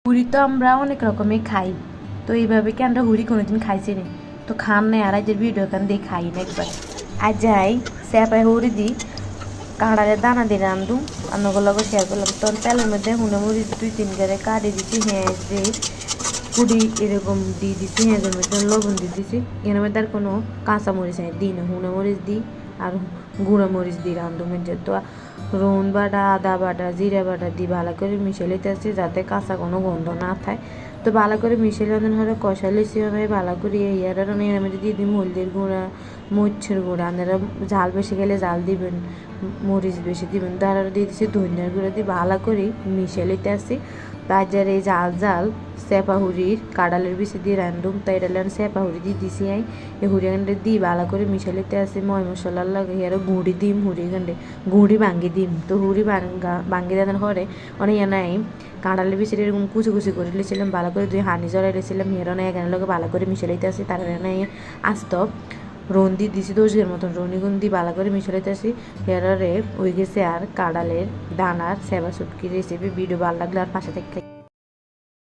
হুড়ি তো আমরা অনেক রকমের খাই। তো এইভাবে কি আমরা হুড়ি কোনোদিন খাইছি না? তো খান নাই আর আজের ভিডিও খান দিয়ে খাই না একবার। আজ যাই স্যাপায় হুড়ি দিই, কাঁড়ালে দানা দিয়ে রান্ধু রান্নাগুলো শেয়ার করলাম। তখন তেলের মধ্যে হুনে মরিচ 2-3 করে কাটে দিছি, পেঁয়াজ দিয়ে কুড়ি এরকম দিয়ে দিছি, পেঁয়াজের মধ্যে লবণ দিয়ে দিছি। এর মধ্যে আর কোনো কাঁচা মরিচ দিই না, হুনে মরিচ দিই আর গুঁড়ো মরিচ দিই রান্ধু মধ্যে। তো রসুন বাটা, আদা বাটা, জিরা বাটা দিয়ে ভালো করে মিশিয়ে নিতে আসছি যাতে কাঁচা কোনো গন্ধ না থাকে। তো ভালো করে মিশিয়ে নেওয়ার পরে কষা লিছি আমি ভালো করে এর মধ্যে দিয়ে দিই হলদির গুঁড়া, মরিচের গুঁড়া। আপনারা ঝাল বেশি খেলে ঝাল দিবেন, মরিচ বেশি দিবেন। তার দিয়ে দিচ্ছি ধনিয়ার গুঁড়া দিয়ে ভালো করে মিশিয়ে নিতে আসছি। তার এই জাল জাল স্যাপা হুড়ির কাঁড়ালের বেশি দিয়ে রান্ধুম, তাই এটা স্যাপা হুড়ি দিয়ে দিছি। এই হুড়ি গান্ডে দিই ভালো করে মিশালিতে আসি ময় মশলার লাগে আর গুঁড়ি দিম, হুড়ি গান্ডে গুঁড়ি ভাঙ্গি দিম। তো হুড়ি ভাঙ্গি দেওয়ার পরে অনেক নাই কাঁড়ালের বেশি এরকম কুচি কুচি করে লিছিলাম, ভালো করে দুই হানি জড়াই রেছিলাম। হেরনে এখানে লোকে ভালো করে মিশালিতে আসি। তার আস্ত রন্দি দিছি 10 মতন রনিগুন দিয়ে ভালো করে মিশালিতে আসি। হেরারে ওই গেছে আর কাঁড়ালের দানার সেবা সুটকি রেসিপি। ভিডিও ভালো লাগলে আর পাশে থেকে